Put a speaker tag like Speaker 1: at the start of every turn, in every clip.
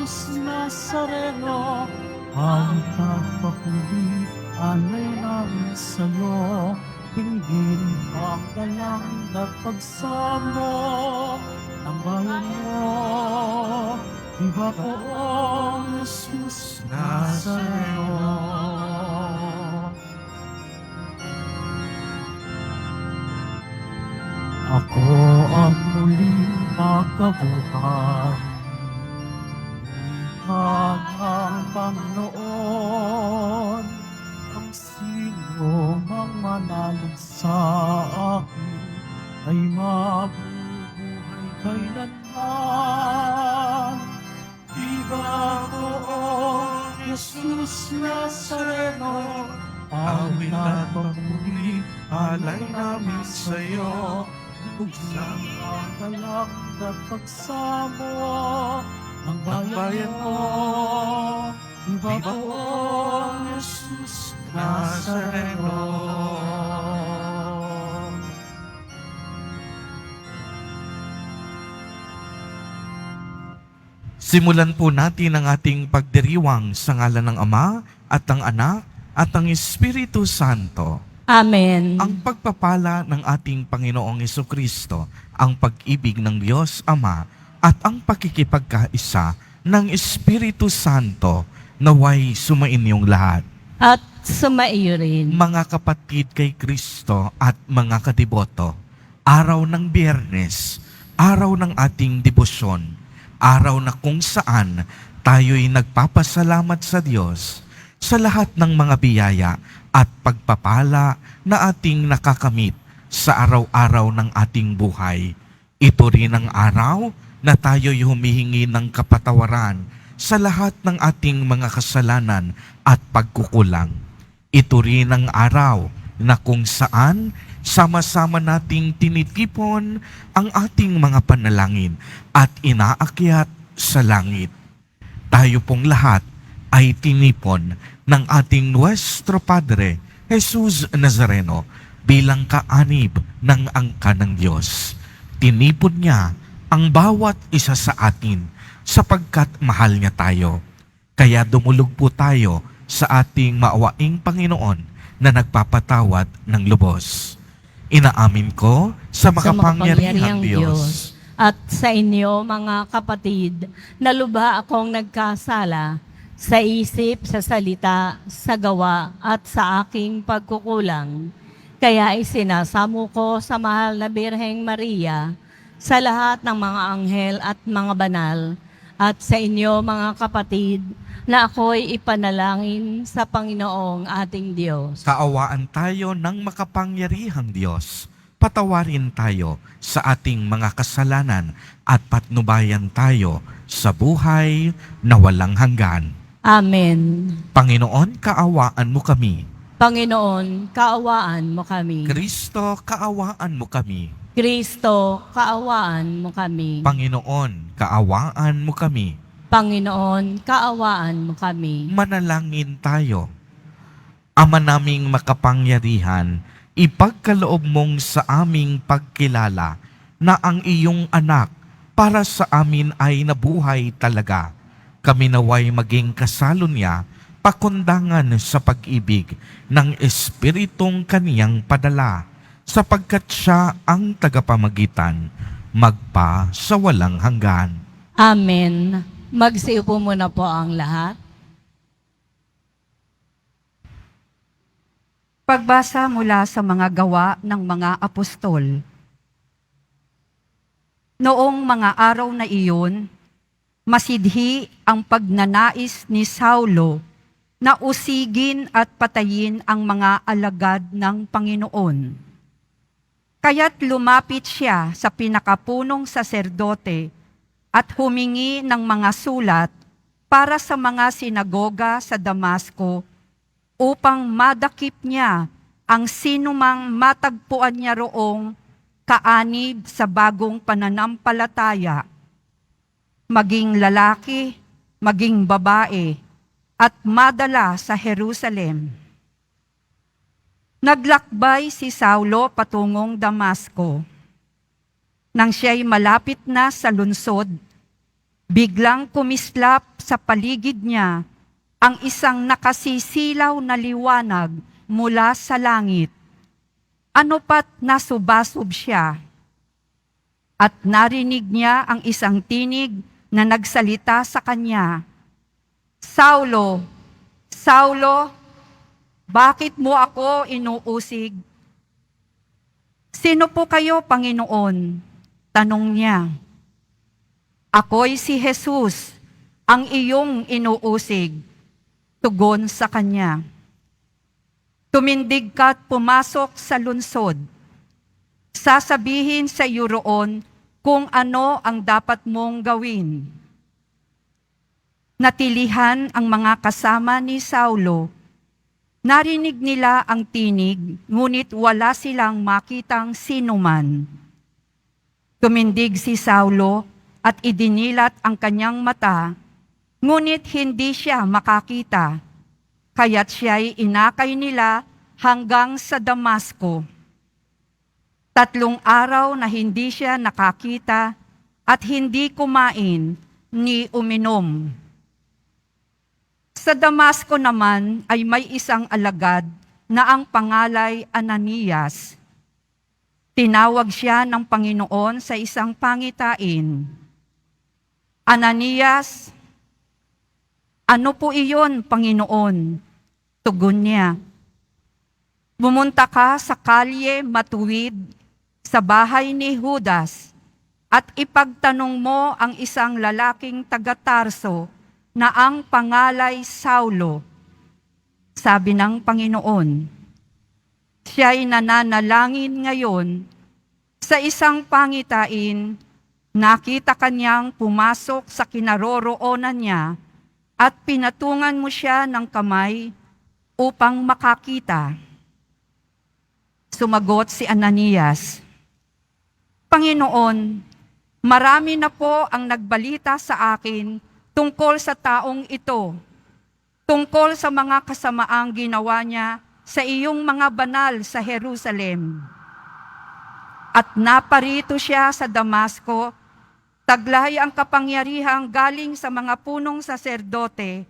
Speaker 1: Jesus Nazareno, ang pagpapuri, alay namin sa'yo, hindi ang dalang na pagsamo ng bayan mo. Iba poong Jesus Nazareno. Ako ang muling magkabuhay, Ikag ang Panginoon, ang sino mang manalig sa akin ay mabubuhay kailanman. Iba poong Jesus Nazareno, awit at papuri, alay namin sa'yo. Buglang ang dalang na pagsamo ng bayan mo. Iba poong Jesus Nazareno.
Speaker 2: Simulan po natin ang ating pagdiriwang sa ngalan ng Ama at ng Anak at ng Espiritu Santo.
Speaker 3: Amen.
Speaker 2: Ang pagpapala ng ating Panginoong Jesucristo, ang pag-ibig ng Diyos Ama at ang pakikipagkaisa ng Espiritu Santo naway sumainyong lahat.
Speaker 3: At sumaiyo rin.
Speaker 2: Mga kapatid kay Kristo at mga kadiboto, araw ng Biyernes, araw ng ating debosyon, araw na kung saan tayo'y nagpapasalamat sa Diyos sa lahat ng mga biyaya at pagpapala na ating nakakamit sa araw-araw ng ating buhay. Ito rin ang araw na tayo'y humihingi ng kapatawaran sa lahat ng ating mga kasalanan at pagkukulang. Ito rin ang araw na kung saan sama-sama nating tinitipon ang ating mga panalangin at inaakyat sa langit. Tayo pong lahat ay tinipon ng ating Nuestro Padre, Jesus Nazareno, bilang kaanib ng angka ng Diyos. Tinipon niya ang bawat isa sa atin sapagkat mahal niya tayo. Kaya dumulog po tayo sa ating maawaing Panginoon na nagpapatawad ng lubos. Inaamin ko sa makapangyarihang Diyos
Speaker 3: at sa inyo mga kapatid, na lubha akong nagkasala sa isip, sa salita, sa gawa at sa aking pagkukulang. Kaya isinasamo ko sa mahal na Birheng Maria, sa lahat ng mga anghel at mga banal, at sa inyo mga kapatid, na ako'y ipanalangin sa Panginoong ating Diyos.
Speaker 2: Kaawaan tayo ng makapangyarihang Diyos. Patawarin tayo sa ating mga kasalanan at patnubayan tayo sa buhay na walang hanggan.
Speaker 3: Amen.
Speaker 2: Panginoon, kaawaan mo kami.
Speaker 3: Panginoon, kaawaan mo kami.
Speaker 2: Kristo, kaawaan mo kami.
Speaker 3: Kristo, kaawaan mo kami.
Speaker 2: Panginoon, kaawaan mo kami.
Speaker 3: Panginoon, kaawaan mo kami.
Speaker 2: Manalangin tayo. Ama naming makapangyarihan, ipagkaloob mong sa aming pagkilala na ang iyong anak para sa amin ay nabuhay talaga. Kami naway maging kasalo niya, pakundangan sa pag-ibig ng Espiritong kaniyang padala, sapagkat siya ang tagapamagitan, magpa sa walang hanggan.
Speaker 3: Amen. Magsiupo muna po ang lahat.
Speaker 4: Pagbasa mula sa mga gawa ng mga apostol. Noong mga araw na iyon, masidhi ang pagnanais ni Saulo na usigin at patayin ang mga alagad ng Panginoon. Kaya't lumapit siya sa pinakapunong saserdote at humingi ng mga sulat para sa mga sinagoga sa Damasco upang madakip niya ang sinumang matagpuan niya roong kaanib sa bagong pananampalataya, maging lalaki, maging babae, at madala sa Jerusalem. Naglakbay si Saulo patungong Damasco. Nang siya'y malapit na sa lungsod, Biglang kumislap sa paligid niya ang isang nakasisilaw na liwanag mula sa langit. Ano pat nasubasub siya. At narinig niya ang isang tinig na nagsalita sa kanya, "Saulo, Saulo, bakit mo ako inuusig?" "Sino po kayo, Panginoon?" tanong niya. "Ako'y si Jesus, ang iyong inuusig," tugon sa kanya. "Tumindig ka't pumasok sa lunsod. Sasabihin sa iyo roon kung ano ang dapat mong gawin." Natilihan ang mga kasama ni Saulo. Narinig nila ang tinig, ngunit wala silang makitang sinuman. Tumindig si Saulo at idinilat ang kanyang mata, ngunit hindi siya makakita. Kaya't siya'y inakay nila hanggang sa Damasco. 3 araw na hindi siya nakakita at hindi kumain ni uminom. Sa Damasco naman ay may isang alagad na ang pangalay Ananias. Tinawag siya ng Panginoon sa isang pangitain. "Ananias." "Ano po iyon, Panginoon?" tugon niya. "Pumunta ka sa kalye matuwid sa bahay ni Judas at ipagtanong mo ang isang lalaking taga-Tarso na ang pangalay Saulo," sabi ng Panginoon. Siya'y nananalangin ngayon. Sa isang pangitain, nakita kanyang pumasok sa kinaroroonan niya at pinatungan mo siya ng kamay upang makakita. Sumagot si Ananias, "Panginoon, marami na po ang nagbalita sa akin tungkol sa taong ito, tungkol sa mga kasamaang ginawa niya sa iyong mga banal sa Jerusalem. At naparito siya sa Damasco, taglay ang kapangyarihang galing sa mga punong saserdote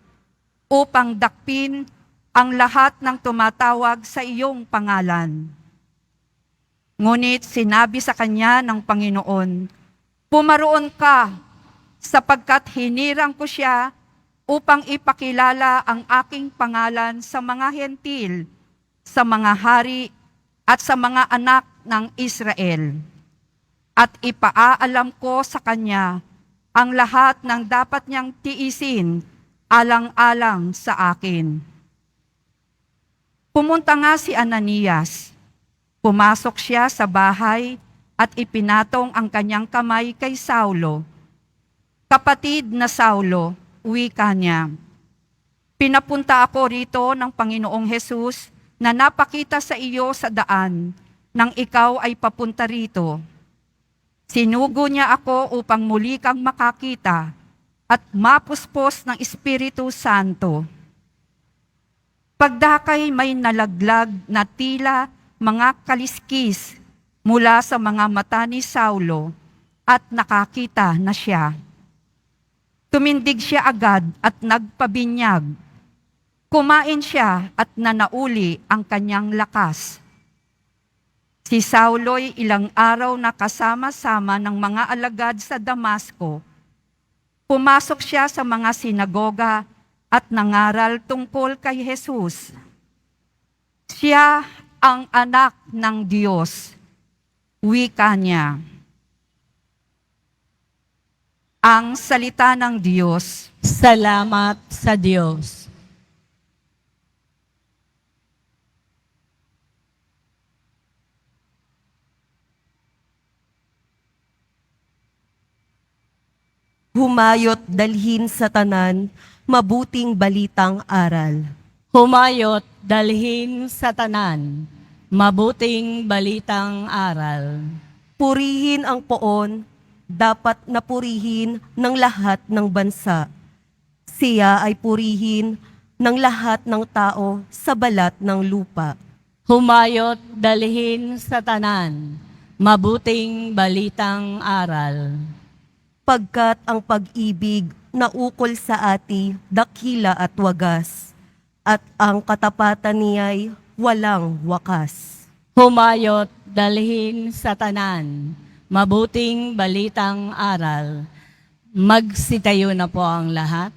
Speaker 4: upang dakpin ang lahat ng tumatawag sa iyong pangalan." Ngunit sinabi sa kanya ng Panginoon, "Pumaroon ka, sapagkat hinirang ko siya upang ipakilala ang aking pangalan sa mga hentil, sa mga hari at sa mga anak ng Israel. At ipaaalam ko sa kanya ang lahat ng dapat niyang tiisin alang-alang sa akin." Pumunta nga si Ananias. Pumasok siya sa bahay at ipinatong ang kanyang kamay kay Saulo. "Kapatid na Saulo," wika niya, "pinapunta ako rito ng Panginoong Hesus na napakita sa iyo sa daan nang ikaw ay papunta rito. Sinugo niya ako upang muli kang makakita at mapuspos ng Espiritu Santo. Pagdakay may nalaglag na tila mga kaliskis mula sa mga mata ni Saulo at nakakita na siya. Tumindig siya agad at nagpabinyag. Kumain siya at nanauli ang kanyang lakas. Si Saulo'y ilang araw na kasama-sama ng mga alagad sa Damasco. Pumasok siya sa mga sinagoga at nangaral tungkol kay Jesus. Siya ang anak ng Diyos, wika niya. Ang salita ng Diyos.
Speaker 3: Salamat sa Diyos.
Speaker 5: Humayot dalhin sa tanan, mabuting balitang aral.
Speaker 3: Humayot dalhin sa tanan, mabuting balitang aral.
Speaker 5: Purihin ang poon, dapat na purihin ng lahat ng bansa. Siya ay purihin ng lahat ng tao sa balat ng lupa.
Speaker 3: Humayot dalhin sa tanan, mabuting balitang aral.
Speaker 5: pagkat ang pag-ibig na ukol sa ati dakila at wagas, at ang katapatan niya'y walang wakas.
Speaker 3: Humayot dalhin sa tanan, mabuting balitang aral. Magsitayo na po ang lahat.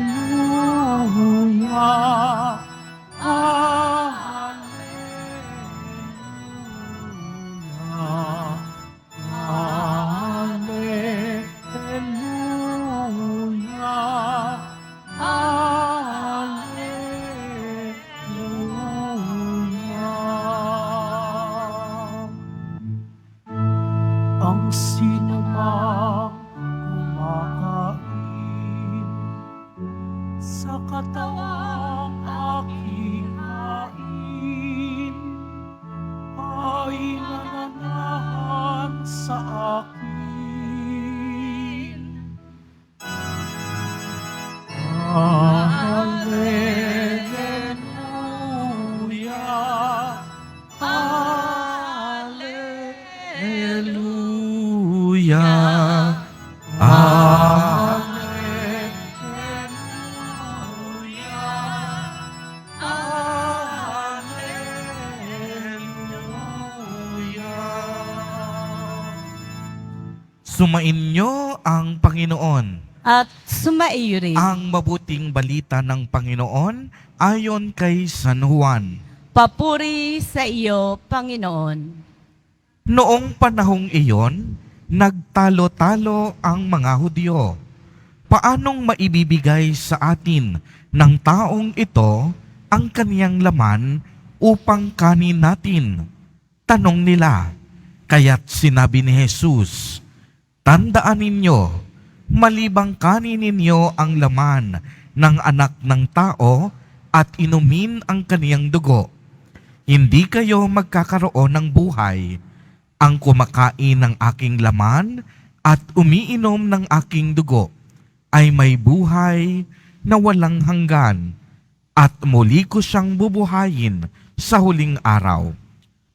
Speaker 1: Hallelujah. Hallelujah. Hallelujah. Hallelujah. Ang sinumang kumakain sa katawang aking hain ay nananahan sa akin. Hallelujah.
Speaker 2: Hallelujah. Sumainyo ang Panginoon.
Speaker 3: At sumaiyo rin.
Speaker 2: Ang mabuting balita ng Panginoon ayon kay San Juan.
Speaker 3: Papuri sa iyo, Panginoon.
Speaker 2: Noong panahong iyon, nagtalo-talo ang mga Hudyo. Paanong maibibigay sa atin ng taong ito ang kaniyang laman upang kanin natin? Tanong nila. Kaya't sinabi ni Jesus, tandaan ninyo, malibang kanin ninyo ang laman ng anak ng tao at inumin ang kaniyang dugo, hindi kayo magkakaroon ng buhay. Ang kumakain ng aking laman at umiinom ng aking dugo ay may buhay na walang hanggan, at muli ko siyang bubuhayin sa huling araw.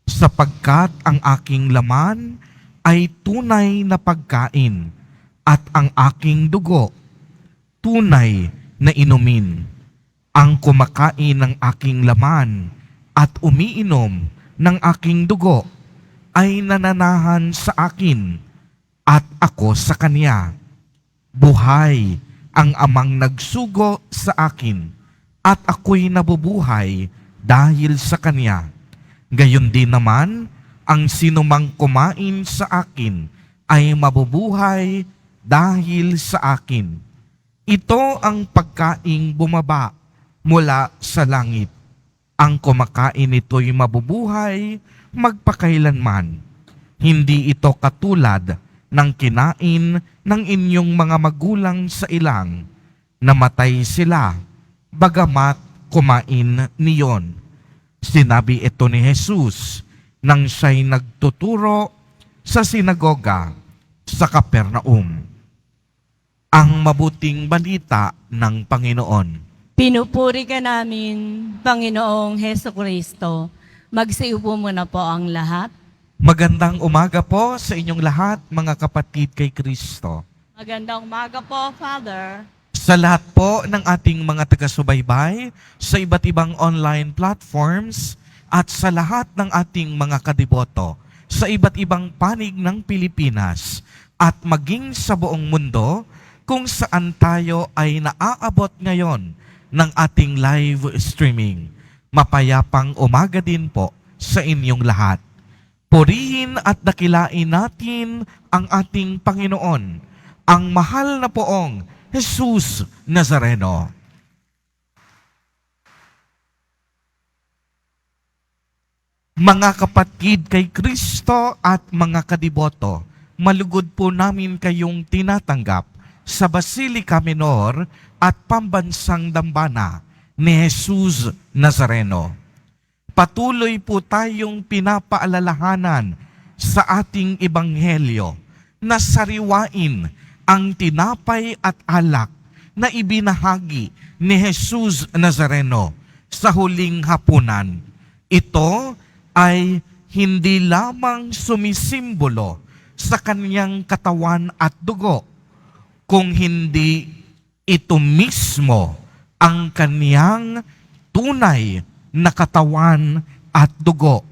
Speaker 2: Sapagkat ang aking laman ay tunay na pagkain, at ang aking dugo tunay na inumin. Ang kumakain ng aking laman at umiinom ng aking dugo ay nananahan sa akin at ako sa kanya. Buhay ang amang nagsugo sa akin at ako'y nabubuhay dahil sa kanya. Gayon din naman, ang sinumang kumain sa akin ay mabubuhay dahil sa akin. Ito ang pagkaing bumaba mula sa langit. Ang kumakain nito'y mabubuhay magpakailanman. Hindi ito katulad ng kinain ng inyong mga magulang sa ilang. Namatay sila, bagamat kumain niyon. Sinabi ito ni Jesus nang siya'y nagtuturo sa sinagoga sa Capernaum. Ang mabuting balita ng Panginoon.
Speaker 3: Pinupuri ka namin, Panginoong Heso Kristo. Magsiupo muna po ang lahat.
Speaker 2: Magandang umaga po sa inyong lahat, mga kapatid kay Kristo.
Speaker 3: Magandang umaga po, Father.
Speaker 2: Sa lahat po ng ating mga taga-subaybay sa iba't ibang online platforms at sa lahat ng ating mga kadiboto sa iba't ibang panig ng Pilipinas at maging sa buong mundo kung saan tayo ay naaabot ngayon ng ating live streaming. Mapayapang umaga din po sa inyong lahat. Purihin at dakilain natin ang ating Panginoon, ang mahal na poong Jesus Nazareno. Mga kapatid kay Kristo at mga kadiboto, malugod po namin kayong tinatanggap sa Basilica Minor at Pambansang Dambana ni Jesus Nazareno. Patuloy po tayong pinapaalalahanan sa ating ebanghelyo na sariwain ang tinapay at alak na ibinahagi ni Jesus Nazareno sa huling hapunan. Ito ay hindi lamang sumisimbolo sa kanyang katawan at dugo, kung hindi ito mismo ang kanyang tunay na katawan at dugo.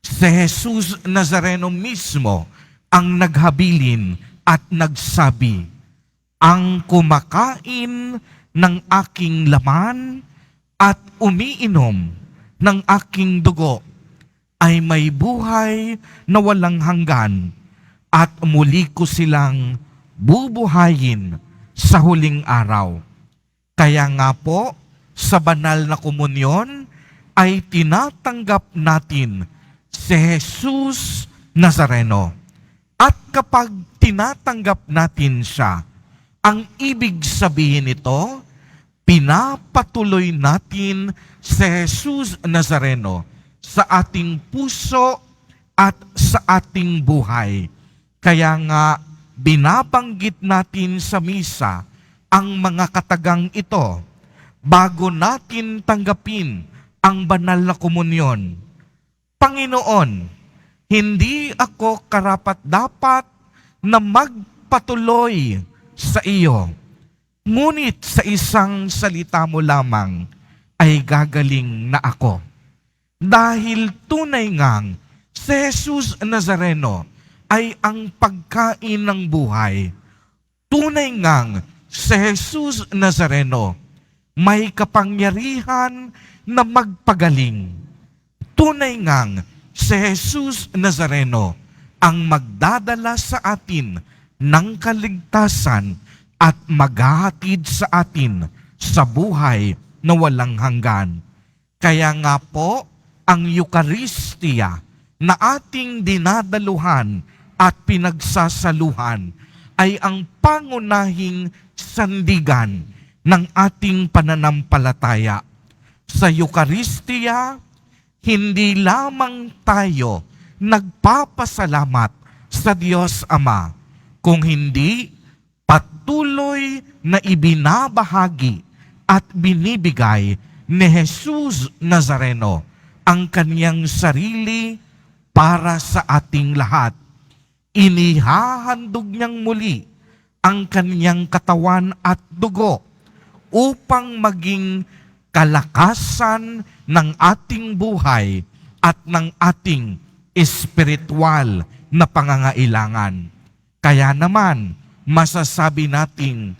Speaker 2: Si Jesus Nazareno mismo ang naghabilin at nagsabi, "Ang kumakain ng aking laman at umiinom ng aking dugo ay may buhay na walang hanggan, at muli ko silang bubuhayin sa huling araw." Kaya nga po, sa banal na komunyon ay tinatanggap natin si Jesus Nazareno. At kapag tinatanggap natin siya, ang ibig sabihin nito, pinapatuloy natin si Jesus Nazareno sa ating puso at sa ating buhay. Kaya nga, binabanggit natin sa misa ang mga katagang ito bago natin tanggapin ang banal na komunyon. Panginoon, hindi ako karapat-dapat na magpatuloy sa iyo. Ngunit sa isang salita mo lamang ay gagaling na ako. Dahil tunay ngang si Jesus Nazareno ay ang pagkain ng buhay. Tunay ngang si Jesus Nazareno may kapangyarihan na magpagaling. Tunay ngang si Jesus Nazareno ang magdadala sa atin ng kaligtasan at maghahatid sa atin sa buhay na walang hanggan. Kaya nga po, ang Eucharistia na ating dinadaluhan at pinagsasaluhan ay ang pangunahing sandigan ng ating pananampalataya. Sa Eucharistia, hindi lamang tayo nagpapasalamat sa Diyos Ama, kung hindi patuloy na ibinabahagi at binibigay ni Jesus Nazareno ang kanyang sarili para sa ating lahat. Inihahandog niyang muli ang kanyang katawan at dugo upang maging kalakasan ng ating buhay at ng ating espiritual na pangangailangan. Kaya naman, masasabi nating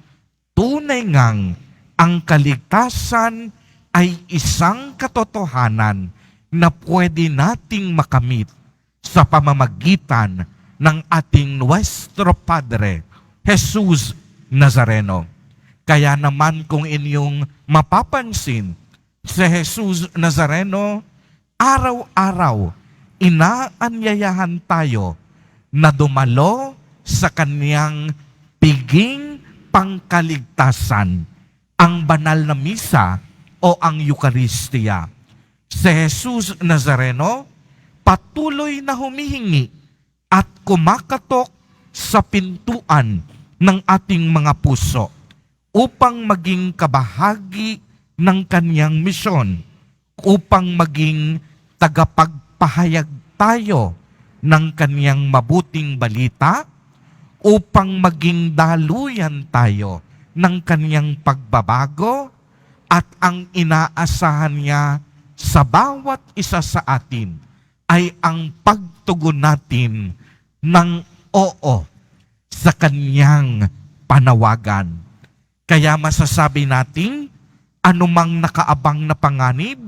Speaker 2: tunay ngang ang kaligtasan ay isang katotohanan na pwede nating makamit sa pamamagitan ng ating Nuestro Padre, Jesus Nazareno. Kaya naman kung inyong mapapansin, si Jesus Nazareno, araw-araw, inaanyayahan tayo na dumalo sa kaniyang piging pangkaligtasan, ang banal na misa o ang Eucharistia. Si Jesus Nazareno, patuloy na humihingi at kumakatok sa pintuan ng ating mga puso upang maging kabahagi ng kaniyang misyon, upang maging tagapagpahayag tayo ng kaniyang mabuting balita, upang maging daluyan tayo ng kaniyang pagbabago, at ang inaasahan niya sa bawat isa sa atin ay ang pagtugon natin ng oo sa kaniyang panawagan. Kaya masasabi natin, anumang nakaabang na panganib,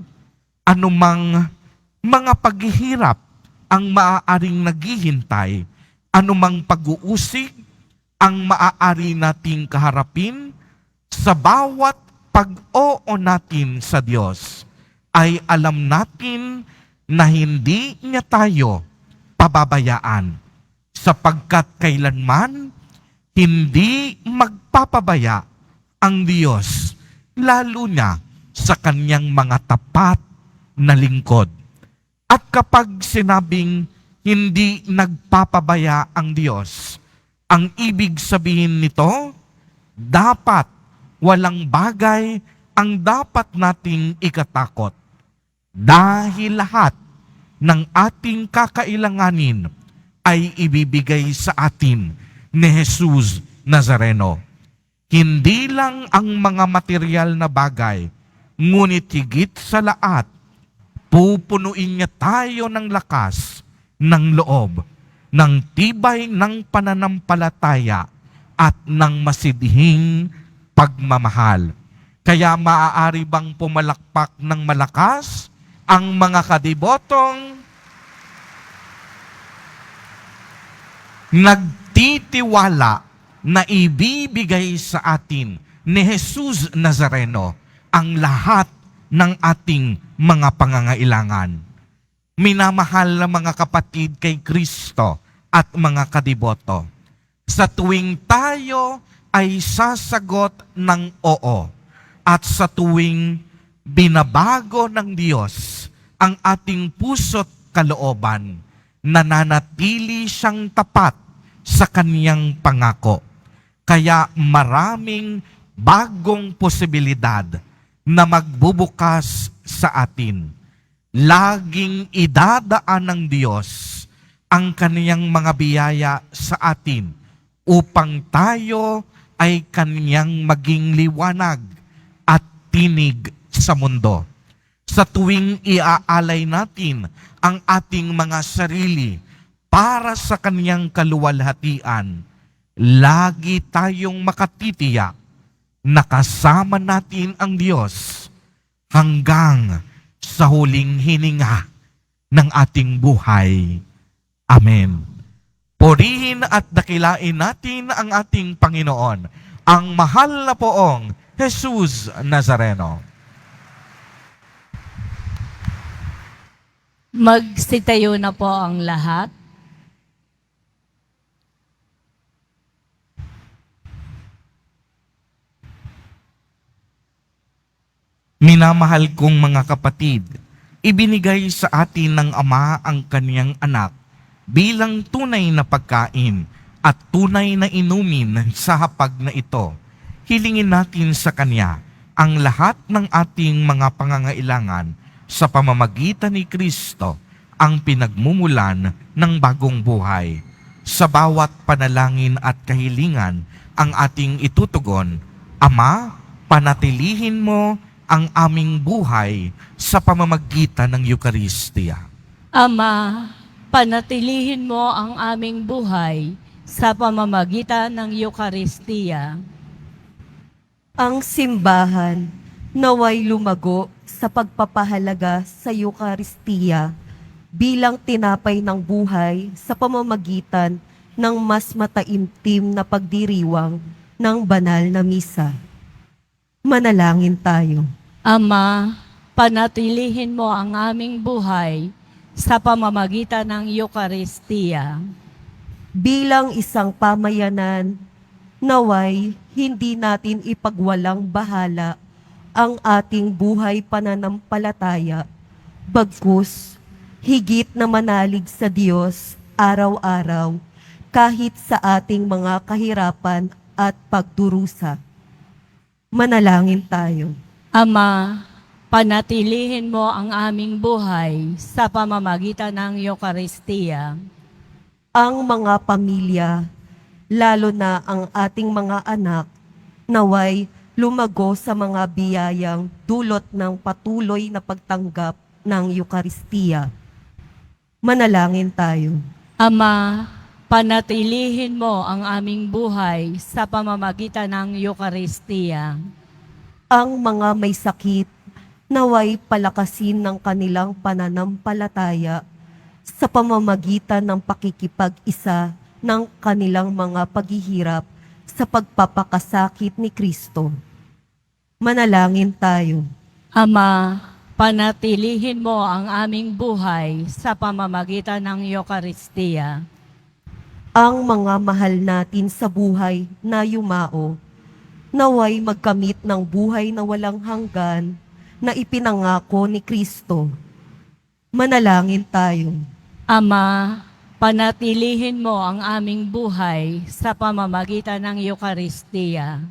Speaker 2: anumang mga paghihirap ang maaaring naghihintay, anumang pag-uusig ang maaari nating kaharapin, sa bawat pag-oo natin sa Diyos, ay alam natin na hindi niya tayo pababayaan, sapagkat kailanman hindi magpapabaya ang Diyos, lalo na sa kanyang mga tapat na lingkod. At kapag sinabing hindi nagpapabaya ang Diyos, ang ibig sabihin nito, dapat walang bagay ang dapat nating ikatakot. Dahil lahat ng ating kakailanganin ay ibibigay sa atin ni Jesus Nazareno. Hindi lang ang mga material na bagay, ngunit higit sa lahat, pupunuin niya tayo ng lakas, ng loob, ng tibay ng pananampalataya at ng masidhing pagmamahal. Kaya maaari bang pumalakpak ng malakas ang mga kadibotong nagtitiwala na ibibigay sa atin ni Jesus Nazareno ang lahat ng ating mga pangangailangan. Minamahal na mga kapatid kay Kristo at mga kadiboto, sa tuwing tayo ay sasagot ng oo at sa tuwing binabago ng Diyos ang ating puso't kalooban, nananatili siyang tapat sa kaniyang pangako. Kaya maraming bagong posibilidad na magbubukas sa atin. Laging idadaan ng Diyos ang kaniyang mga biyaya sa atin upang tayo ay kaniyang maging liwanag at tinig sa mundo. Sa tuwing iaalay natin ang ating mga sarili para sa kaniyang kaluwalhatian, lagi tayong makatitiyak na kasama natin ang Diyos hanggang sa huling hininga ng ating buhay. Amen. Purihin at dakilain natin ang ating Panginoon, ang mahal na poong Jesus Nazareno.
Speaker 3: Magsitayo na po ang lahat.
Speaker 2: Minamahal kong mga kapatid, ibinigay sa atin ng Ama ang kaniyang anak bilang tunay na pagkain at tunay na inumin sa hapag na ito. Hilingin natin sa Kanya ang lahat ng ating mga pangangailangan sa pamamagitan ni Kristo, ang pinagmumulan ng bagong buhay. Sa bawat panalangin at kahilingan ang ating itutugon, Ama, panatilihin mo ang aming buhay sa pamamagitan ng Eucharistia.
Speaker 3: Ama, panatilihin mo ang aming buhay sa pamamagitan ng Eucharistia.
Speaker 5: Ang simbahan naway lumago sa pagpapahalaga sa Eucharistia bilang tinapay ng buhay sa pamamagitan ng mas mataimtim na pagdiriwang ng banal na misa. Manalangin tayo.
Speaker 3: Ama, panatilihin mo ang aming buhay sa pamamagitan ng Eucharistia.
Speaker 5: Bilang isang pamayanan, naway hindi natin ipagwalang bahala ang ating buhay pananampalataya, bagkus higit na manalig sa Diyos araw-araw kahit sa ating mga kahirapan at pagdurusa. Manalangin tayo.
Speaker 3: Ama, panatilihin mo ang aming buhay sa pamamagitan ng Eucharistia.
Speaker 5: Ang mga pamilya, lalo na ang ating mga anak, naway lumago sa mga biyayang dulot ng patuloy na pagtanggap ng Eucharistia. Manalangin tayo.
Speaker 3: Ama, panatilihin mo ang aming buhay sa pamamagitan ng Eucharistia.
Speaker 5: Ang mga may sakit, naway palakasin ng kanilang pananampalataya sa pamamagitan ng pakikipag-isa ng kanilang mga paghihirap sa pagpapakasakit ni Kristo. Manalangin tayo.
Speaker 3: Ama, panatilihin mo ang aming buhay sa pamamagitan ng Eucharistia.
Speaker 5: Ang mga mahal natin sa buhay na yumao, naway magkamit ng buhay na walang hanggan na ipinangako ni Kristo. Manalangin tayo.
Speaker 3: Ama, panatilihin mo ang aming buhay sa pamamagitan ng Eucharistia.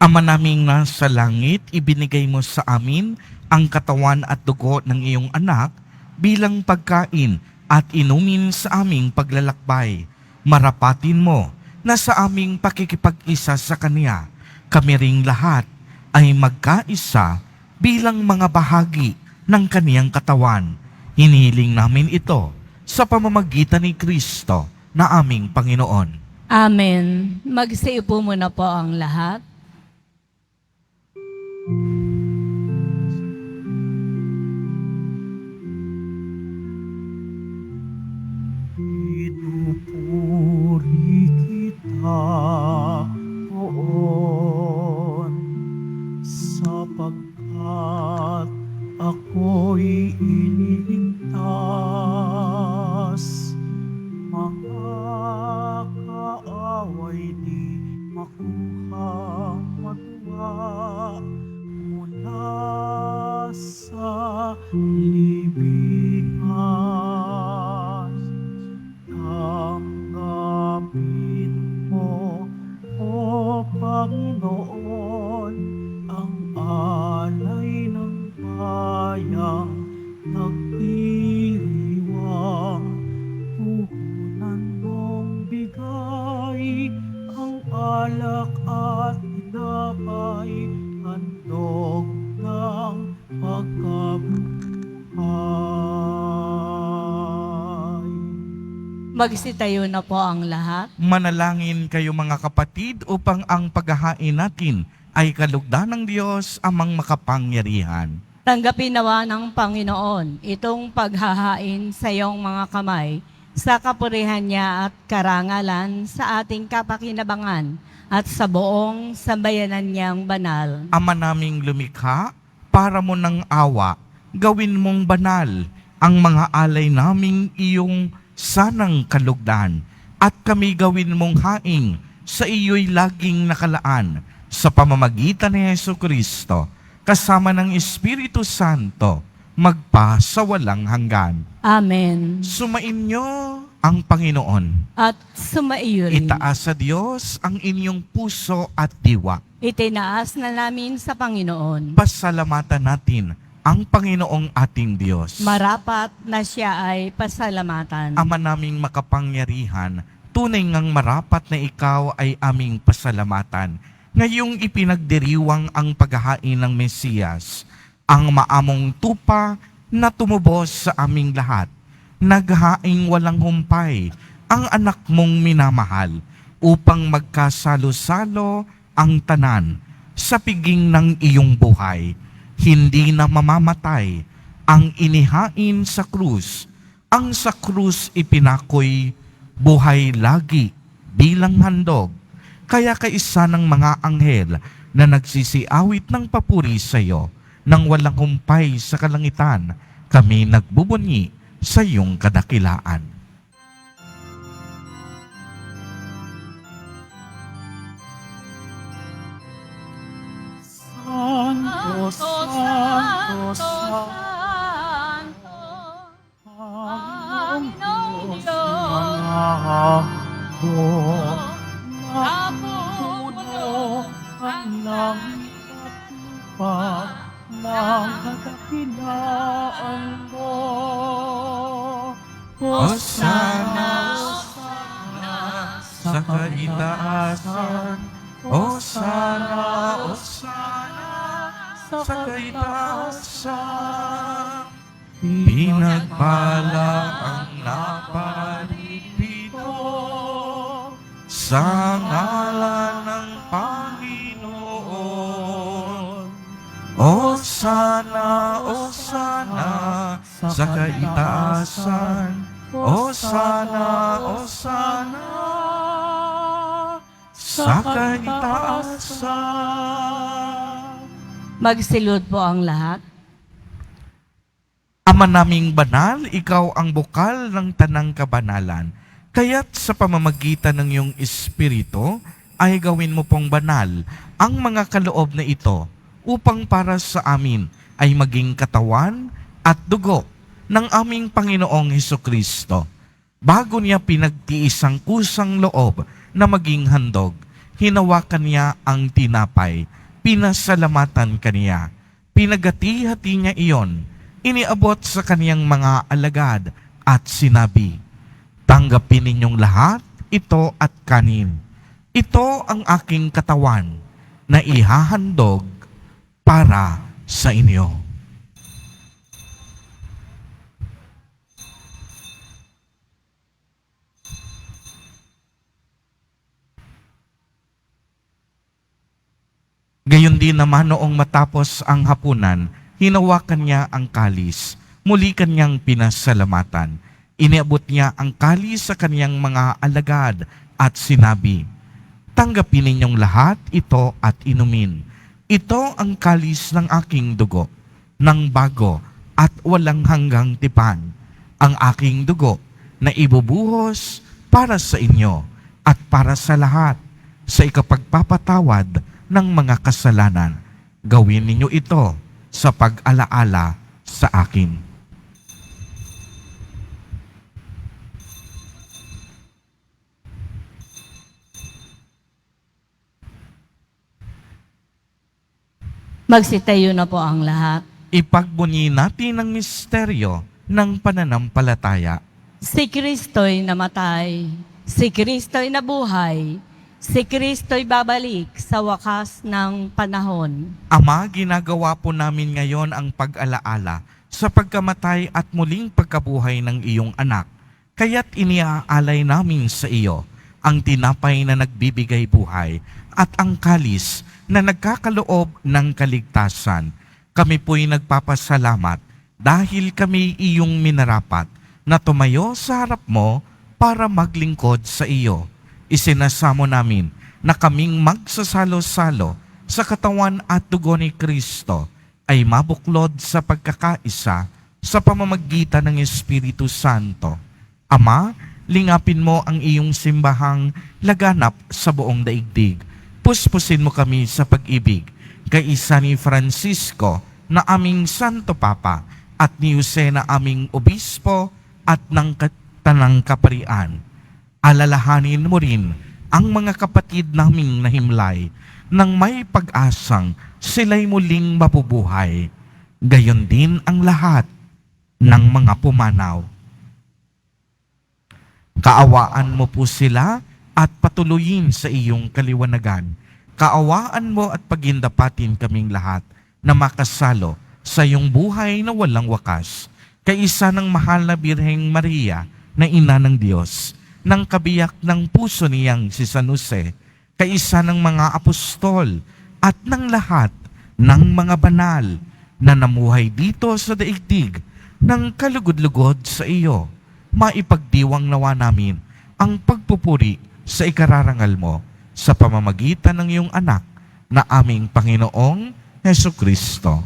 Speaker 2: Ama naming nasa langit, ibinigay mo sa amin ang katawan at dugo ng iyong anak bilang pagkain at inumin sa aming paglalakbay. Marapatin mo na sa aming pakikipag-isa sa Kanya, kami ring lahat ay magkaisa bilang mga bahagi ng Kaniyang katawan. Hinihiling namin ito sa pamamagitan ni Kristo na aming Panginoon.
Speaker 3: Amen. Magsiupo muna po ang lahat.
Speaker 1: Pinupuri kita, Poon, sapagkat ako'y iniligtas. Mga kaaway di makuhang matuwa mula sa libingan. Tanggapin mo, O Panginoon, ang alay ng bayang nagdiriwang. Puhunan mong bigay ang alak at tinapay, handog ng pagkabuhay.
Speaker 3: Magsitayo na po ang lahat.
Speaker 2: Manalangin kayo mga kapatid upang ang paghahain natin ay kalugdan ng Diyos amang makapangyarihan.
Speaker 3: Tanggapin nawa ng Panginoon itong paghahain sa iyong mga kamay sa kapurihan niya at karangalan sa ating kapakinabangan at sa buong sambayanan niyang banal.
Speaker 2: Ama naming lumikha, para mo ng awa, gawin mong banal ang mga alay naming iyong sanang kalugdan at kami gawin mong haing sa iyo'y laging nakalaan sa pamamagitan ni Jesucristo kasama ng Espiritu Santo magpa sa walang hanggan.
Speaker 3: Amen.
Speaker 2: Sumainyo ang Panginoon.
Speaker 3: At sumaiyo rin.
Speaker 2: Itaas sa Diyos ang inyong puso at diwa.
Speaker 3: Itinaas na namin sa Panginoon.
Speaker 2: Pasalamatan natin ang Panginoong ating Diyos.
Speaker 3: Marapat na siya ay pasalamatan.
Speaker 2: Ama naming makapangyarihan, tunay ngang marapat na ikaw ay aming pasalamatan. Ngayong ipinagdiriwang ang paghahain ng Mesiyas, ang maamong tupa na tumubos sa aming lahat. Naghaing walang humpay ang anak mong minamahal upang magkasalo-salo ang tanan sa piging ng iyong buhay. Hindi na mamamatay ang inihain sa krus. Ang sa krus ipinakoy buhay lagi bilang handog. Kaya kaisa ng mga anghel na nagsisiawit ng papuri sa iyo, nang walang humpay sa kalangitan, kami nagbubunyi sa iyong kadakilaan.
Speaker 1: Santo, Santo, Santo, Panginoong Diyos, mga napuno ang langit at lupa ng kadakilaan mo.
Speaker 2: Hosana sa kaitaasan, Hosana, Hosana sa kaitaasan. Pinagpala ang naparito sa ngalan ng Panginoon. Hosana, Hosana sa kaitaasan, Hosana, Hosana sa kaitaasan.
Speaker 3: Magsilod po ang lahat.
Speaker 2: Ama naming banal, ikaw ang bukal ng tanang kabanalan. Kaya't sa pamamagitan ng iyong Espiritu, ay gawin mo pong banal ang mga kaloob na ito upang para sa amin ay maging katawan at dugo ng aming Panginoong Hesukristo. Bago niya pinagtiis ang kusang loob na maging handog, hinawakan niya ang tinapay, pinasalamatan kaniya, pinagati-hati niya iyon, iniabot sa kaniyang mga alagad at sinabi, "Tanggapin ninyong lahat ito at kanin. Ito ang aking katawan na ihahandog para sa inyo." Gayon din naman noong matapos ang hapunan, hinawakan niya ang kalis, muli kanyang pinasalamatan. Iniabot niya ang kalis sa kaniyang mga alagad at sinabi, "Tanggapin ninyong lahat ito at inumin. Ito ang kalis ng aking dugo, ng bago at walang hanggang tipan, ang aking dugo na ibubuhos para sa inyo at para sa lahat sa ikapagpapatawad ng mga kasalanan. Gawin ninyo ito sa pag-alaala sa akin."
Speaker 3: Magsitayo na po ang lahat.
Speaker 2: Ipagbunyi natin ang misteryo ng pananampalataya.
Speaker 3: Si Kristo'y namatay, si Kristo'y nabuhay, si Kristo'y babalik sa wakas ng panahon.
Speaker 2: Ama, ginagawa po namin ngayon ang pag-alaala sa pagkamatay at muling pagkabuhay ng iyong anak. Kaya't iniaalay namin sa iyo ang tinapay na nagbibigay buhay at ang kalis na nagkakaloob ng kaligtasan. Kami po'y nagpapasalamat dahil kami iyong minarapat na tumayo sa harap mo para maglingkod sa iyo. Isinasamo namin na kaming magsasalo-salo sa katawan at dugo ni Kristo ay mabuklod sa pagkakaisa sa pamamagitan ng Espiritu Santo. Ama, lingapin mo ang iyong simbahang laganap sa buong daigdig. Puspusin mo kami sa pag-ibig kay isa ni Francisco na aming Santo Papa at ni Jose na aming Obispo at ng Tanang Kaparian. Alalahanin mo rin ang mga kapatid naming nahimlay nang may pag-asang sila'y muling mabubuhay. Gayon din ang lahat ng mga pumanaw. Kaawaan mo po sila at patuloyin sa iyong kaliwanagan. Kaawaan mo at pagindapatin kaming lahat na makasalo sa iyong buhay na walang wakas. Kaisa ng mahal na Birheng Maria na Ina ng Diyos, ng kabiyak ng puso niyang si San Jose, kaisa ng mga apostol at ng lahat ng mga banal na namuhay dito sa daigdig ng kalugod-lugod sa iyo. Maipagdiwang nawa namin ang pagpupuri sa ikararangal mo sa pamamagitan ng iyong anak na aming Panginoong Hesukristo.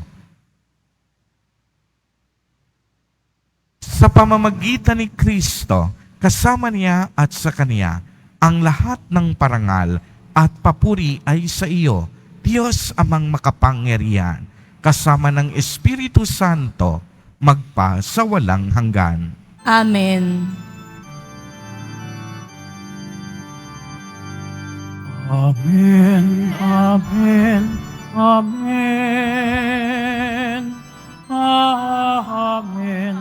Speaker 2: Sa pamamagitan ni Kristo, kasama niya at sa Kanya, ang lahat ng parangal at papuri ay sa iyo, Diyos amang makapangyarihan, kasama ng Espiritu Santo, magpa sa walang hanggan.
Speaker 3: Amen.
Speaker 1: Amen, amen, amen, amen,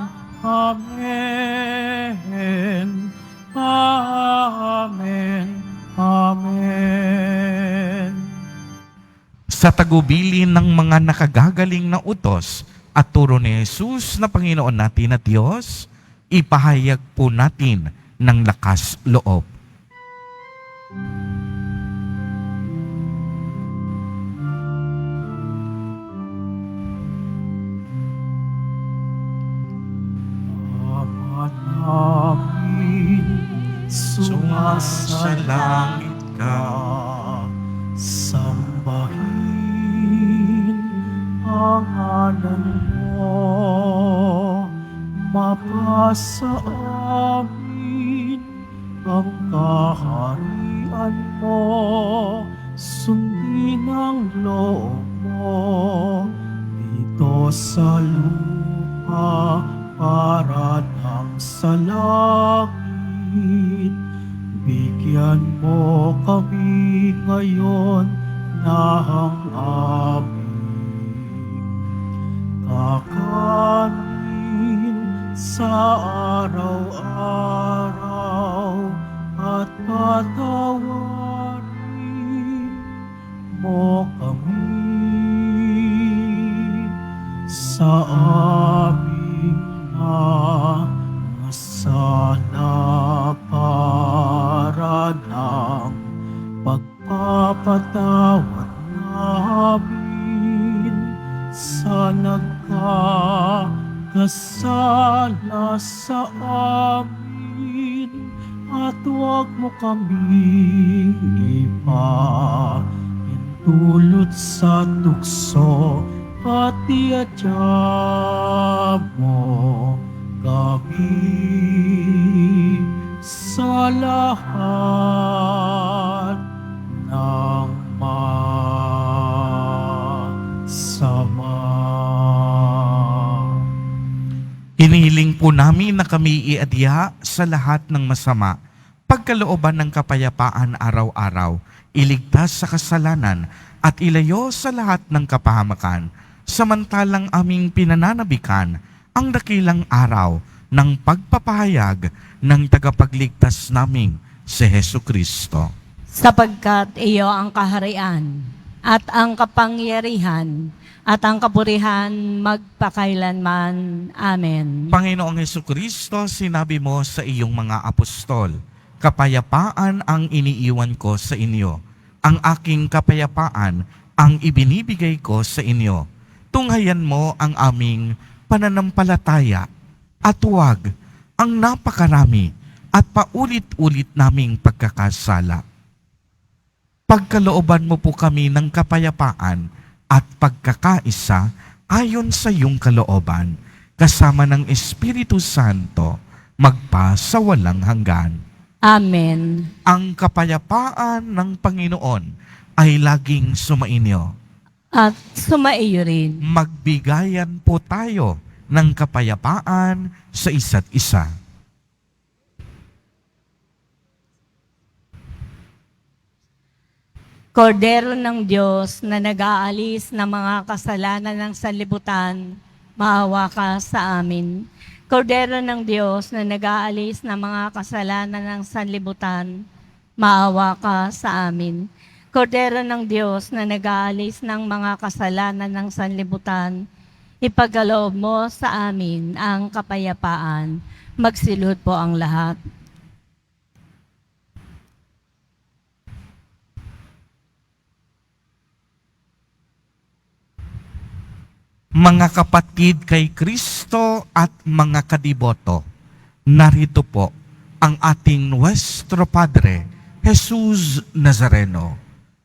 Speaker 1: amen, amen, amen.
Speaker 2: Sa tagubilin ng mga nakagagaling na utos at turo ni Jesus na Panginoon natin at Diyos, ipahayag po natin ng lakas loob.
Speaker 1: Ama namin, sumasalangit ka, sambahin ang ngalan mo, mapasa amin ang kaharian mo, sundin ang loob mo dito sa lupa para nang sa langit. Bigyan mo kami ngayon na ang aming kakanin sa araw-araw at patawarin mo kami sa aming mga sala para ng pagpapatawad namin sa nagkakasala sa amin, at huwag mo kaming ipahintulot sa tukso, at iadya mo kami sa lahat ng masama.
Speaker 2: Hinihiling po namin na kami iadya sa lahat ng masama, pagkalooban ng kapayapaan araw-araw, iligtas sa kasalanan at ilayo sa lahat ng kapahamakan, samantalang aming pinananabikan ang dakilang araw ng pagpapahayag ng tagapagligtas naming si Hesu Kristo.
Speaker 3: Sapagkat iyo ang kaharian at ang kapangyarihan at ang kapurihan magpakailanman. Amen.
Speaker 2: Panginoong Hesu Kristo, sinabi mo sa iyong mga apostol, kapayapaan ang iniiwan ko sa inyo. Ang aking kapayapaan ang ibinibigay ko sa inyo. Tunghayan mo ang aming pananampalataya at huwag ang napakarami at paulit-ulit naming pagkakasala. Pagkalooban mo po kami ng kapayapaan at pagkakaisa ayon sa iyong kalooban, kasama ng Espiritu Santo, magpa sa walang hanggan.
Speaker 3: Amen.
Speaker 2: Ang kapayapaan ng Panginoon ay laging sumainyo.
Speaker 3: At sumaiyo rin.
Speaker 2: Magbigayan po tayo ng kapayapaan sa isa't isa.
Speaker 3: Kordero ng Diyos na nag-aalis ng mga kasalanan ng sanlibutan, maawa ka sa amin. Kordero ng Diyos na nag-aalis ng mga kasalanan ng sanlibutan, maawa ka sa amin. Kordero ng Diyos na nag-aalis ng mga kasalanan ng sanlibutan, ipagkaloob mo sa amin ang kapayapaan. Magsilod po ang lahat.
Speaker 2: Mga kapatid kay Kristo at mga kadiboto, narito po ang ating Nuestro Padre, Jesus Nazareno.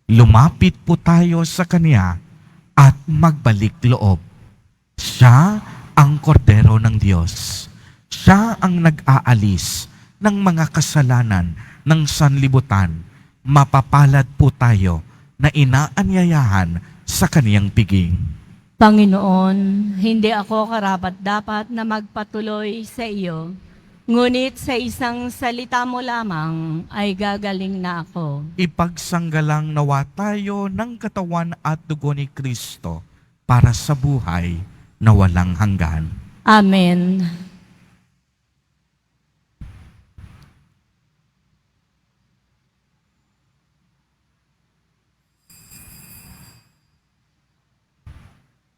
Speaker 2: Lumapit po tayo sa Kanya at magbalik loob. Siya ang kordero ng Diyos. Siya ang nag-aalis ng mga kasalanan ng sanlibutan. Mapapalad po tayo na inaanyayahan sa Kaniyang piging.
Speaker 3: Panginoon, hindi ako karapat-dapat na magpatuloy sa iyo, ngunit sa isang salita mo lamang ay gagaling na ako.
Speaker 2: Ipagsanggalang nawa tayo ng katawan at dugo ni Kristo para sa buhay na walang hanggan.
Speaker 3: Amen.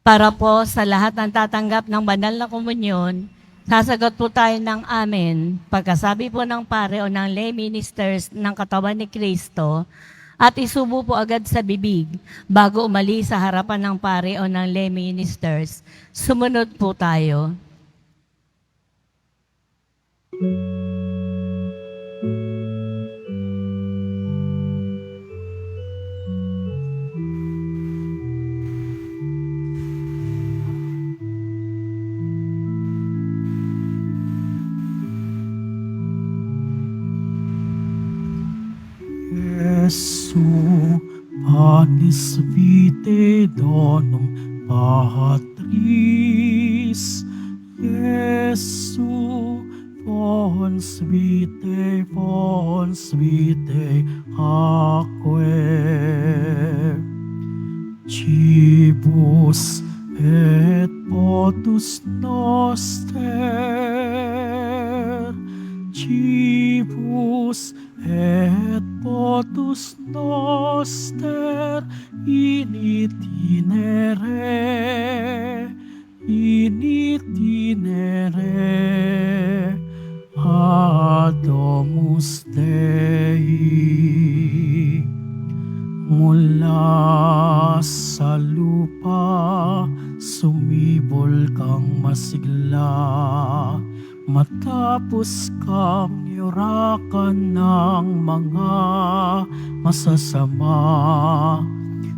Speaker 3: Para po sa lahat ng tatanggap ng banal na komunyon, sasagot po tayo ng amen. Pagkasabi po ng pare o ng lay ministers ng katawan ni Kristo, at isubo po agad sa bibig bago umalis sa harapan ng pare o ng lay ministers. Sumunod po tayo.
Speaker 1: Jesu, panis vitae donum Patris. Jesu, Fons vitae aquae. Cibus et potus noster, cibus et potus noster, in itinere, Adomus Dei. Mula sa lupa, sumibol kang masigla, matapos kang yurakan ng mga masasama.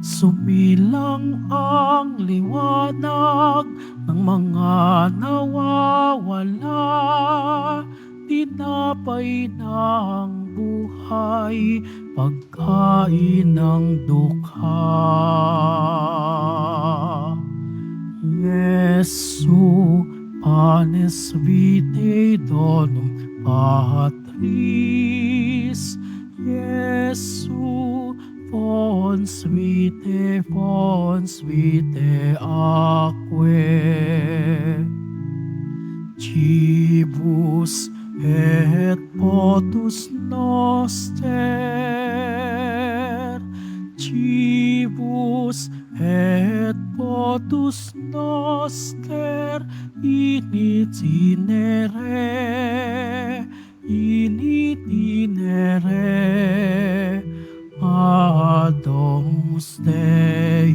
Speaker 1: Sumilang ang liwanag ng mga nawawala, tinapay ng buhay, pagkain ng dukha. Jesu, panis vitae donum Patris. Jesu, fons vitae aquae. Cibus et potus noster, cibus et potus noster, in itinere, Adomus Dei.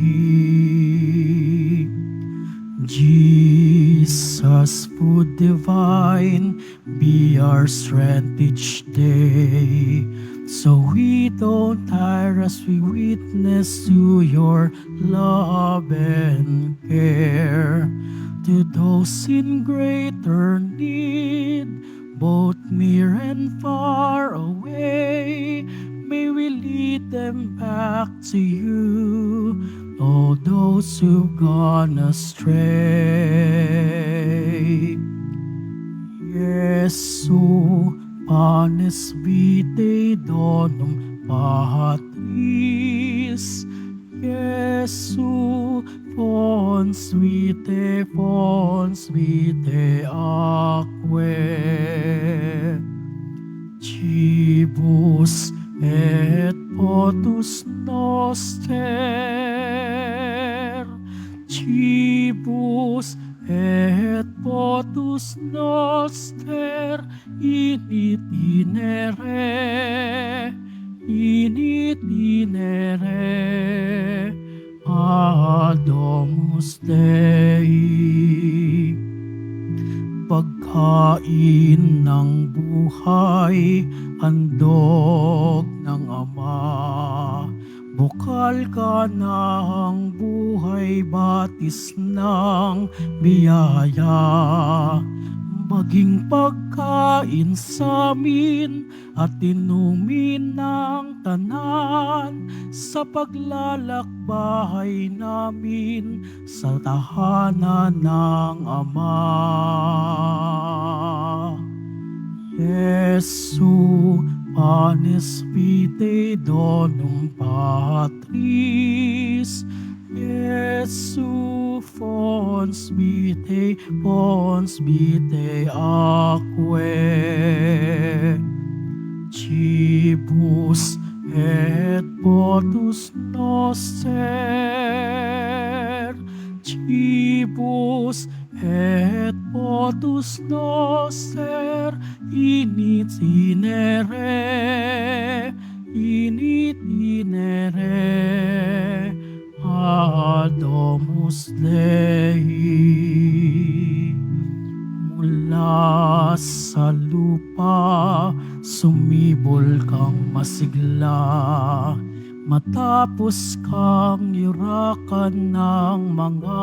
Speaker 1: Jesus, food divine, be our strength each day. So we don't tire as we witness to your love and care. To those in greater need, both near and far away, may we lead them back to you, all those who've gone astray. Jesu, panis vitae donum Patris. Jesu, fons vitae aquae. Cibus et potus noster, cibus et potus noster, in itinere, Adomus Dei. Pagkain ng buhay, handog ng Ama. Bukal ka ng buhay, batis ng biyaya. Maging pagkain sa amin at inumin ng tanan sa paglalakbay namin sa tahanan ng Ama. Jesu, panis vitae donum Patris. Jesu, fons vitae aquae. Cibus et potus noster, cibus et potus noster, in itinere, Adomus Dei. Mula sa lupa, sumibol kang masigla, matapos kang yurakan ng mga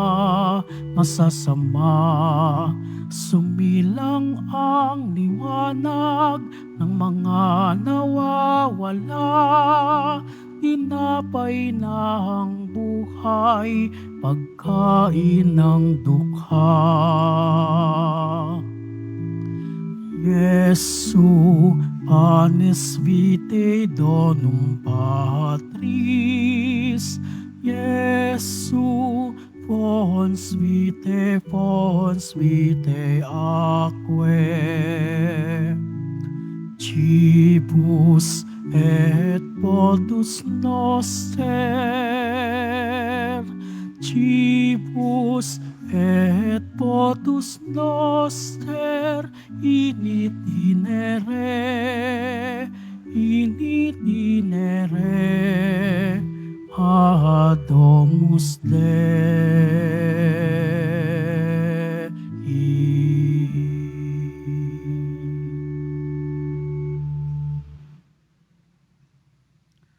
Speaker 1: masasama. Sumilang ang liwanag ng mga nawawala, tinapay ng buhay, pagkain ng dukha. Jesu, panis vitae donum Patris. Jesu, fons vitae aquae. Cibus et potus noster, cibus et potus noster, init inere, adomus Dei.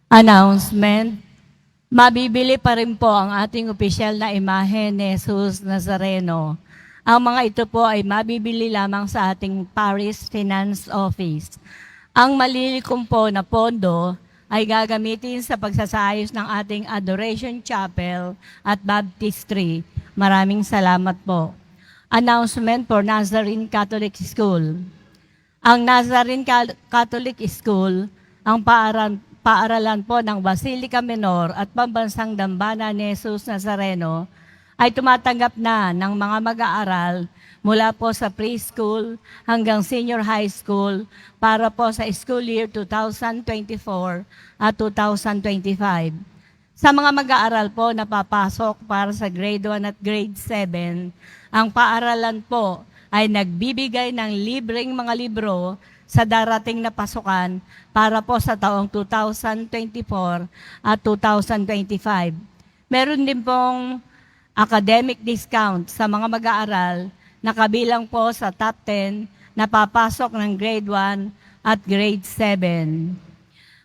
Speaker 3: Announcement. Mabibili pa rin po ang ating opisyal na imahe ni Jesus Nazareno. Ang mga ito po ay mabibili lamang sa ating Parish Finance Office. Ang malilikom po na pondo ay gagamitin sa pagsasayos ng ating Adoration Chapel at Baptistry. Maraming salamat po. Announcement for Nazarene Catholic School. Ang Nazarene Catholic School, ang paaralan po ng Basilica Menor at Pambansang Dambana ni Jesus Nazareno, ay tumatanggap na ng mga mag-aaral mula po sa preschool hanggang senior high school para po sa school year 2024 at 2025. Sa mga mag-aaral po na papasok para sa grade 1 at grade 7, ang paaralan po ay nagbibigay ng libreng mga libro sa darating na pasukan para po sa taong 2024 at 2025. Meron din pong academic discount sa mga mag-aaral na kabilang po sa top 10 na papasok ng grade 1 at grade 7.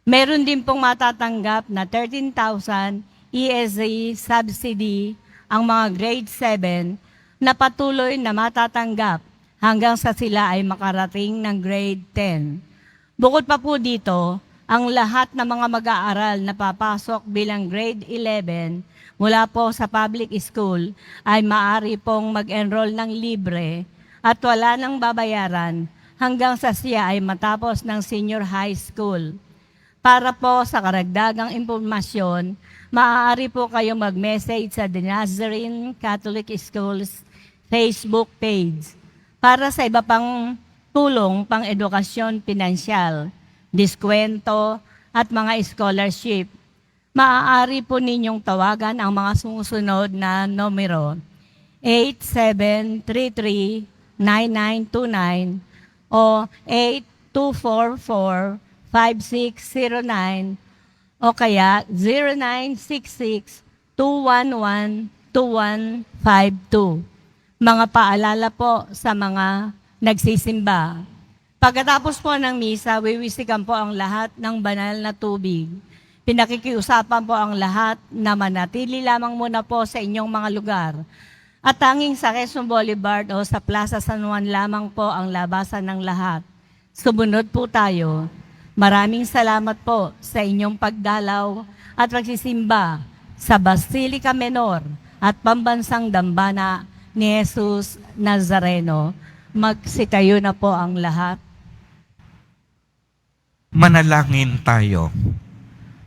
Speaker 3: Meron din pong matatanggap na 13,000 ESA subsidy ang mga grade 7 na patuloy na matatanggap hanggang sa sila ay makarating ng grade 10. Bukod pa po dito, ang lahat ng mga mag-aaral na papasok bilang grade 11 mula po sa public school ay maaari pong mag-enroll ng libre at wala nang babayaran hanggang sa siya ay matapos ng senior high school. Para po sa karagdagang impormasyon, maaari po kayong mag-message sa The Nazarene Catholic Schools Facebook page. Para sa iba pang tulong pang edukasyon pinansyal, diskwento at mga scholarship, maaari po ninyong tawagan ang mga sumusunod na numero 8733-9929 o 8244-5609 o kaya 0966-211-2152. Mga paalala po sa mga nagsisimba. Pagkatapos po ng misa, wiwisikan po ang lahat ng banal na tubig. Pinakikiusapan po ang lahat na manatili lamang muna po sa inyong mga lugar. At tanging sa Quezon Boulevard o sa Plaza San Juan lamang po ang labasan ng lahat. Sumunod po tayo. Maraming salamat po sa inyong pagdalaw at pagsisimba sa Basilica Menor at Pambansang Dambana ni Jesus Nazareno. Magsitayo na po ang lahat.
Speaker 2: Manalangin tayo.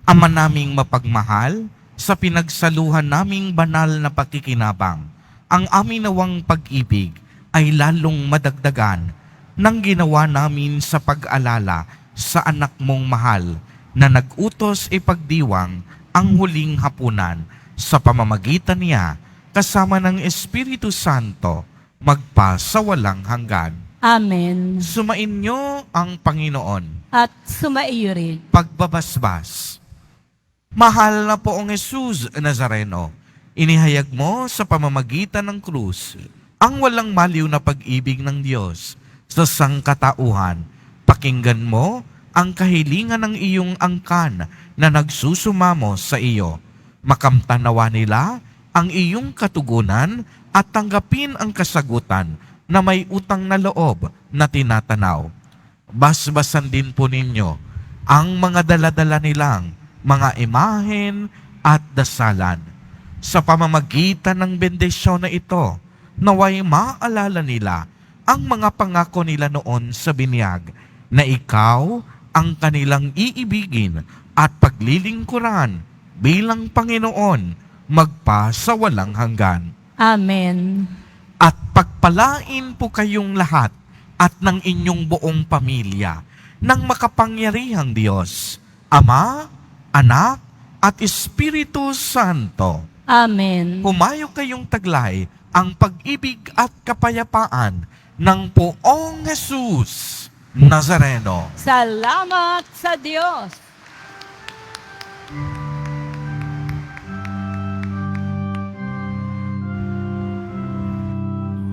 Speaker 2: Ama naming mapagmahal, sa pinagsaluhan naming banal na pakikinabang, ang amin nawang pag-ibig ay lalong madagdagan ng ginawa namin sa pag-alala sa anak mong mahal na nag-utos ipagdiwang ang huling hapunan sa pamamagitan niya kasama ng Espiritu Santo magpa sa walang hanggan.
Speaker 3: Amen.
Speaker 2: Sumainyo ang Panginoon.
Speaker 3: At sumaiyo rin.
Speaker 2: Pagbabasbas. Mahal na poong Jesus Nazareno, inihayag mo sa pamamagitan ng krus ang walang maliw na pag-ibig ng Diyos sa sangkatauhan. Pakinggan mo ang kahilingan ng iyong angkan na nagsusumamo sa iyo. Makamtanawa nila ang iyong katugunan at tanggapin ang kasagutan na may utang na loob na tinatanaw. Basbasan din po ninyo ang mga daladala nilang mga imahen at dasalan. Sa pamamagitan ng bendisyon na ito, naway maalala nila ang mga pangako nila noon sa binyag na ikaw ang kanilang iibigin at paglilingkuran bilang Panginoon magpa sa walang hanggan.
Speaker 3: Amen.
Speaker 2: At pagpalain po kayong lahat at ng inyong buong pamilya ng makapangyarihang Diyos, Ama, Anak, at Espiritu Santo.
Speaker 3: Amen.
Speaker 2: Humayo kayong taglay ang pag-ibig at kapayapaan ng Poong Jesus Nazareno.
Speaker 3: Salamat sa Diyos.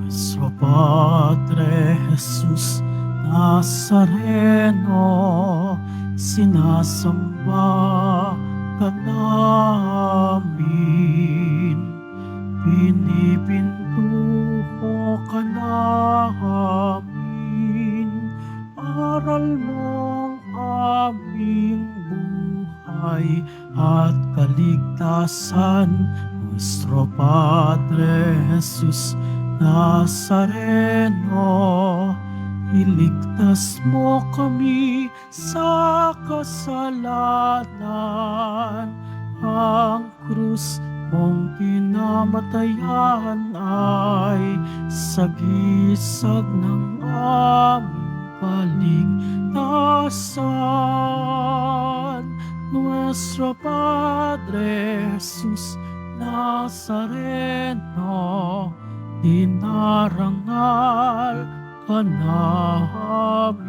Speaker 1: Nuestro Padre Jesus Nazareno, sinasamba ka namin. Pinipintuho ka namin. Aral mong aming buhay at kaligtasan. Nuestro Padre Jesus Nazareno, iligtas mo kami sa kasalanan. Ang krus mong kinamatayan ay sagisag ng aming kaligtasan. Nuestro Padre Jesus Nazareno, dinarangal ka namin.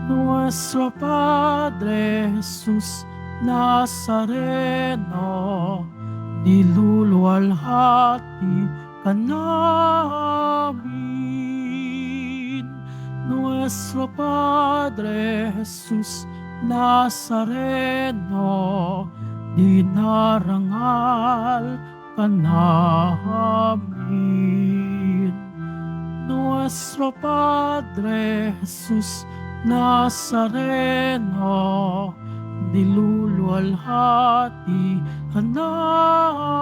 Speaker 1: Nuestro Padre Jesus Nazareno, niluluwalhati ka namin. Nuestro Padre Jesus Nazareno, dinarangal ka namin. Nuestro Padre Jesus Nazareno, niluluwalhati ka namin.